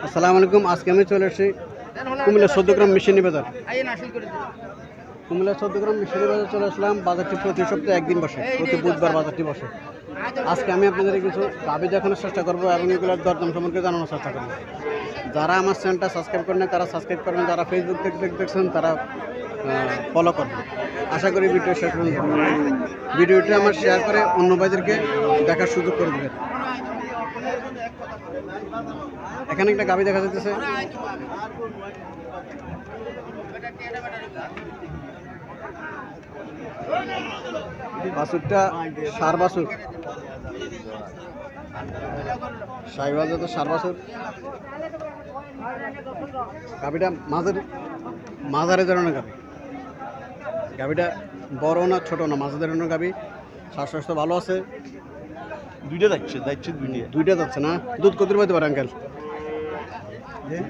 আসসালামু আলাইকুম। আজকে আমি চলে এসেছি কুমিল্লা ১৪ গ্রাম মিশনি বাজার। কুমিল্লা ১৪ গ্রাম মিশনি বাজার চলে আসলাম। বাজারটি প্রতি সপ্তাহে একদিন বসে, প্রতি বুধবার বাজারটি বসে। আজকে আমি আপনাদের কিছু গাভী দেখানোর চেষ্টা করবো এবং এগুলোর দরদাম সম্পর্কে জানানোর চেষ্টা করবো। যারা আমার চ্যানেলটা সাবস্ক্রাইব করেন তারা সাবস্ক্রাইব করবেন, যারা ফেসবুক থেকে দেখছেন তারা ফলো করবেন। আশা করি ভিডিও শেষ পর্যন্ত ভিডিওটি আমার শেয়ার করে অন্য ভাইদেরকে দেখার সুযোগ করে দেবেন। এখানে একটা গাভী দেখা যাচ্ছে, বাছুরটা সার বাছুর, শাহিওয়াল জাতের সার বাছুর। গাভীটা মাঝারি ধরনের গাভী। গাভীটা বড় না ছোট না, মাঝারি ধরনের গাভী। শ্বাসকষ্ট ভালো আছে। দুইটা যাচ্ছে দুইটা যাচ্ছে না। দুধ কত পাইতে পারে আঙ্কেল?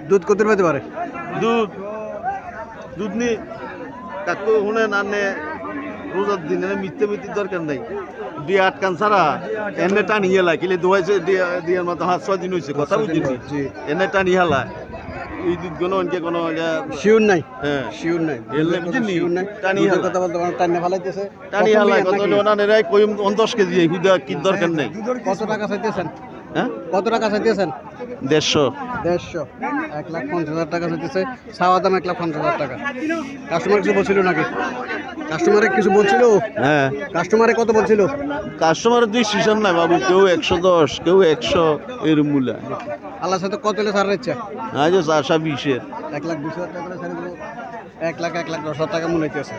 দুধ কত পাইতে পারে? দুধ নি কাকু শুনে না নে রোজার দিন মিথ্যে দরকার নাই। দিয়ে আটকান ছাড়া এনে টানি হেলা কিলে দোয়াইছে দিয়ার মতো 5-6 দিন হয়েছে, কথা বুঝছি। এনে টানি হেলা এই দুধ কোনো অনকে কোনো শিওর নাই। হ্যাঁ শিওর নাই, শিওর নাই। টানি হেলা কথা বলতে পারেন, টানি ফেলাইতেছে। টানি হেলা কত ওনানেরাই কই 10 কেজি হুদা কি দরকার নাই। কত টাকা চাইতেছেন? হ্যাঁ কত টাকা চাইতেছেন? 150 1,50,000 টাকা চাইতেছে। চাওয়া দাম 1,50,000 টাকা। কাস্টমার কিছু বলছিল নাকি? কাস্টমারে কিছু বলছিল? হ্যাঁ কাস্টমারে কত বলছিল? কাস্টমারের দুই সিজন নাই বাবু, কেউ 110 কেউ 100 এর মূলা। আল্লাহর সাথে কত হলে ছাড়ার ইচ্ছা? আজ 20-20 1,20,000 টাকা করে ছাড়ে দেবো। 1,10,000 টাকা মনে হইতেছে।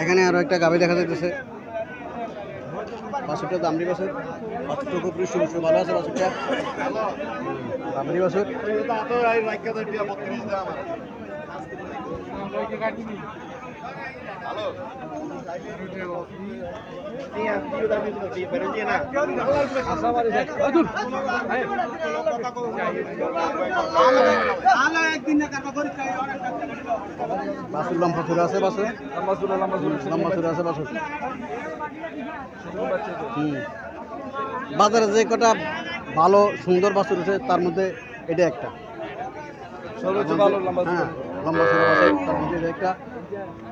এখানে আরো একটা গাভী দেখা যাইতেছে। বাছুরটা দামড়ি বাছুর। বাছুরটা খুব সুস্থ ভালো আছে। বাছুরটা দামড়ি বাছুর। বাছুর লম্বা চূড়া আছে। বাছুর লম্বা চূড়া আছে। বাছুর বাজারে যে কটা ভালো সুন্দর বাছুর আছে তার মধ্যে এটা একটা। হ্যাঁ লম্বা চূড়া বাছুর, তার মধ্যে এটা একটা।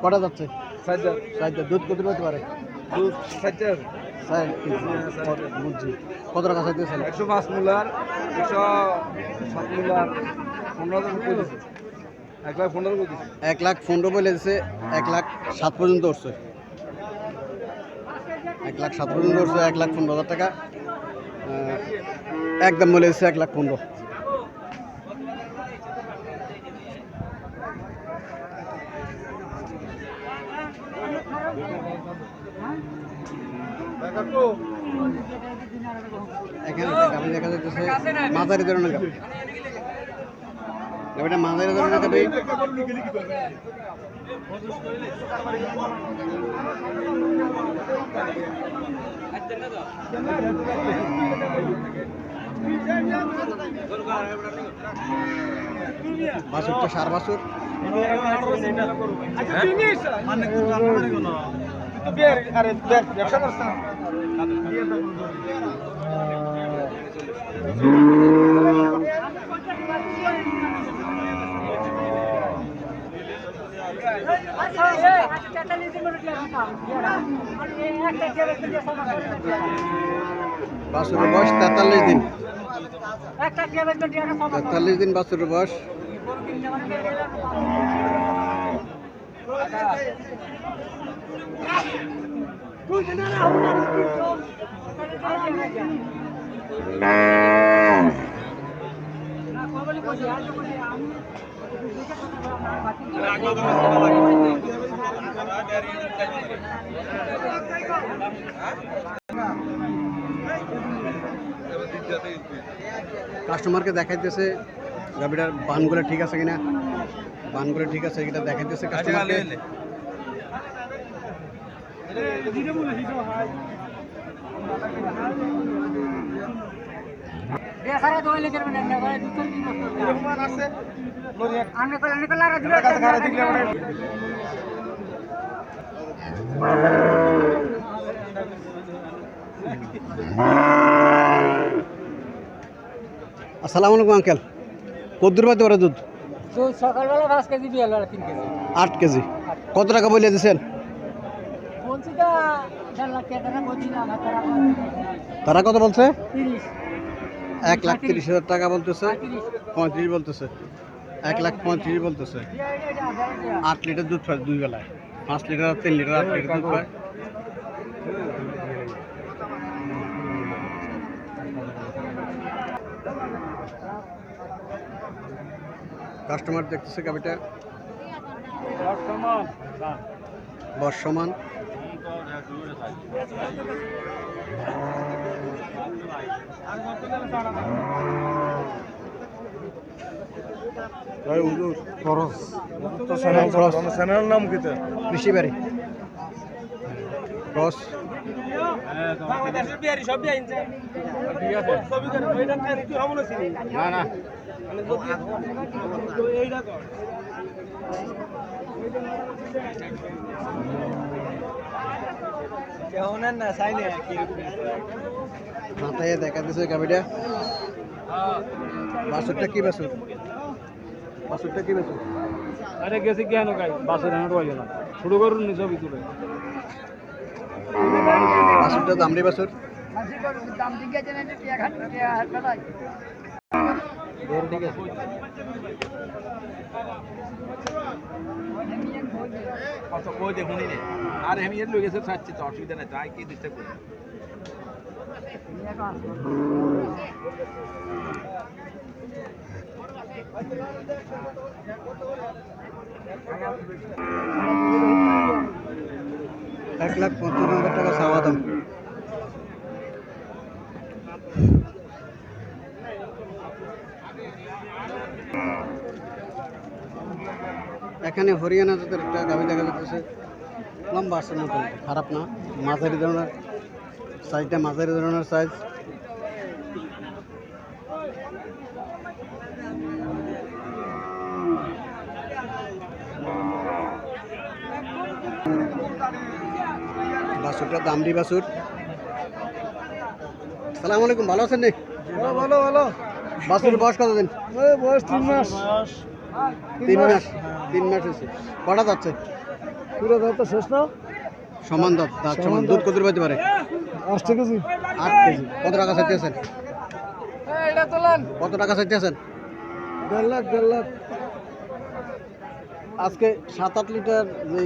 কটা যাচ্ছে? 60। দুধ কত হতে পারে? দুধ 60 বুঝছি। কত টাকা চাইতেছেন? 105 মুলার 107 মুলার 15 1,15,000 বলে দিচ্ছে। 1,07,000 পর্যন্ত উঠছে। 1,07,000 পর্যন্ত উঠছে। 1,15,000 টাকা একদম বলে দিচ্ছে। 1,15,000। এখানে গাভী দেখা যাচ্ছে, মাঝারি ধরনের গাভী। গাভীটা মাঝারি ধরনের গাভী। বাছুরটা সার বাছুর। বাছুরের বয়স 43 দিন। 43 দিন বাছুরের বয়স। কাস্টমারকে দেখাইতেছে গাভীটার বানগুলো ঠিক আছে কিনা। বানগুলো ঠিক আছে এটা দেখাইতেছে কাস্টমারকে। সারা দোয়া লেগে যাবে না ভাই, দুটো দিন রহমান আছে লরিয়া আনে কলা দিলে কাছে খারা দিলে মানে আসসালামু আলাইকুম আঙ্কেল, কদ্দুর পাইতে পারে দুধ? দুধ সকালবেলা 5 কেজি, বিকালবেলা 3 কেজি। 8 কেজি। কত টাকা বলে দিয়েছেন? বলছি তো 4 লাখ টাকা বলছি না, আমার টাকা তারা কত বলছে? 30। 1,30,000 টাকা বলতেছে, 35 বলতেছে, 1,35,000 বলতেছে। 8 লিটার দুধ পায় দুই বেলায়, 5 লিটার 3 লিটার 8 লিটার দুধ পায়। কাস্টমার দেখতেছে গাবিটা বর্ষমান। নাম কি? কৃষি বাড়ি ক্রস। না না মাথায় দেখা দিচ্ছে গাবিটা। বাছুরটা কি বাছুর? বাছুরটা কি বাছুর? আরে গেছে কেন গাই বাসের হাঁটো আইলো না শুরু করুন নিজ ভিতরে বাছুরটা দামড়ি বাছুর। দাম ঠিক আছে না, কি 1 টাকা ঠিক আছে। কত কই দেখুনি নে আর আমি এর লই গেছে চাচ্ছি তো অসুবিধা নাই তাই কি ডিস্টার্ব করি $1,50,000 টাকা চাওয়া দাম। এখানে হরিয়ানা জাতের একটা গাভি দেখা যাচ্ছে, লম্বা আছে, মোটামুটি খারাপ না, মাঝারি ধরনের সাইজটা, মাঝারি ধরনের সাইজ। বাছুরটা দামড়ি বাছুর। সালাম আলাইকুম, ভালো আছেন নি? ভালো ভালো। বাছুরের বয়স কতদিন? বয়স 3 মাস। 3 মাস। 3 মাস হয়েছে। কটা যাচ্ছে? পুরো দাঁত শেষ না? সমান দাঁত, দাঁত সমান। দুধ কত পাইতে পারে? 8 কেজি। 8 কেজি। কত টাকা চাইতেছেন? এটা তোলেন। কত টাকা চাইতেছেন? 1.5 লাখ। আজকে 7-8 লিটার যে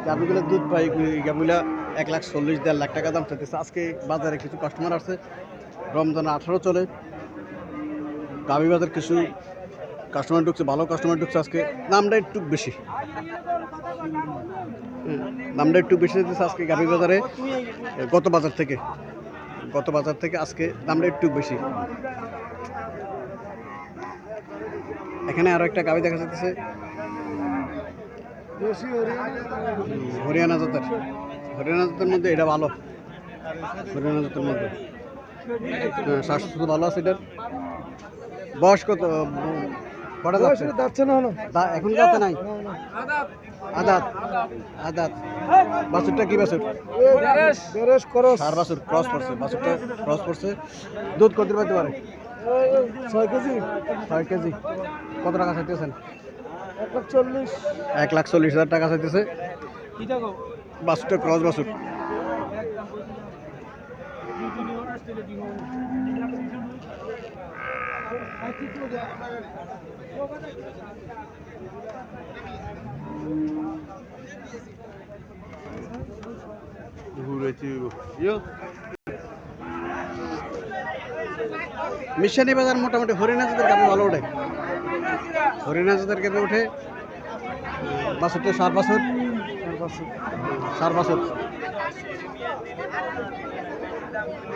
গাভিগুলো দুধ পাই, গাভিগুলা 1,40,000 1.5 লাখ টাকা দাম চাইতেছে। আজকে বাজারে কিছু কাস্টমার আছে, রমজান 18 চলে, গাভি বাজার কিছু কাস্টমার ঢুকছে, ভালো কাস্টমার ঢুকছে। আজকে দামটা একটু বেশি, দামটা একটু বেশি দিতেছে আজকে গাভি বাজারে। গত বাজার থেকে আজকে দামটা একটু বেশি। এখানে আরো একটা গাভি দেখা যাচ্ছে, হরিয়ানা জাতের। হরিয়ানা জাতের মধ্যে এটা ভালো, হরিয়ানা জাতের মধ্যে স্বাস্থ্য ভালো আছে। এটার বয়স কত? কটা যাচ্ছে? এখন যাচ্ছে নাই, আদাত। বাছুরটা কি বাছুর? সার বাছুর, ক্রস করছে। বাছুরটা ক্রস করছে। দুধ কত পাইতে পারে? 6 কেজি। 6 কেজি। কত টাকা চাইতেছেন? 1,40,000। 1,40,000 টাকা চাইতেছে। বাছুরটা ক্রস বাছুর। মিশানি বাজার মোটামুটি হরিয়ানা জাতের গাভি ভালো ওঠে, হরিয়ানা জাতের গাভি ওঠে। বাছুরটা সার বাছুর।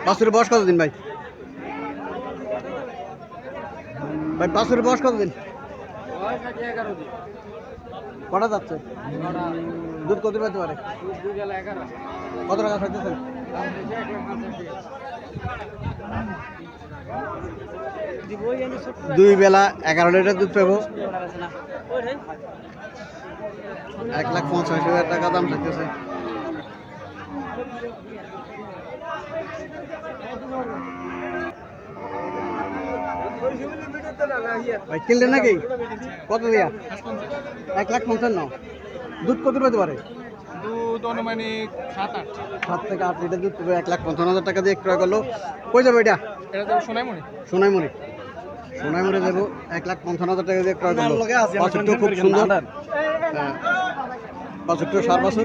বাছুরের বয়স কতদিন ভাই? বাছুরের বয়স কতদিন? কটা যাচ্ছে? দুধ কত পেতে পারে? কত টাকা খাইতেছেন? দুই বেলা 11 লিটার দুধ পাবো। 1,50,000 টাকা দাম চাইতেছে। ভাই কিনলেন নাকি কত দিয়া 1,50,000 নাও দুধ কত পেতে পারে দুধ অনুমানিক 7 থেকে 8 লিটার দুধ পেবে 1,55,000 টাকা দিয়ে ক্রয় করলো কই যাবে এটা এটা তো সোনাইমণি সোনাইমুড়ি সোনাইমুড়ি যাবো 1,55,000 টাকা দিয়ে ক্রয় করলো বাছুরটা খুব সুন্দর হ্যাঁ বাছুরটা 7 বছর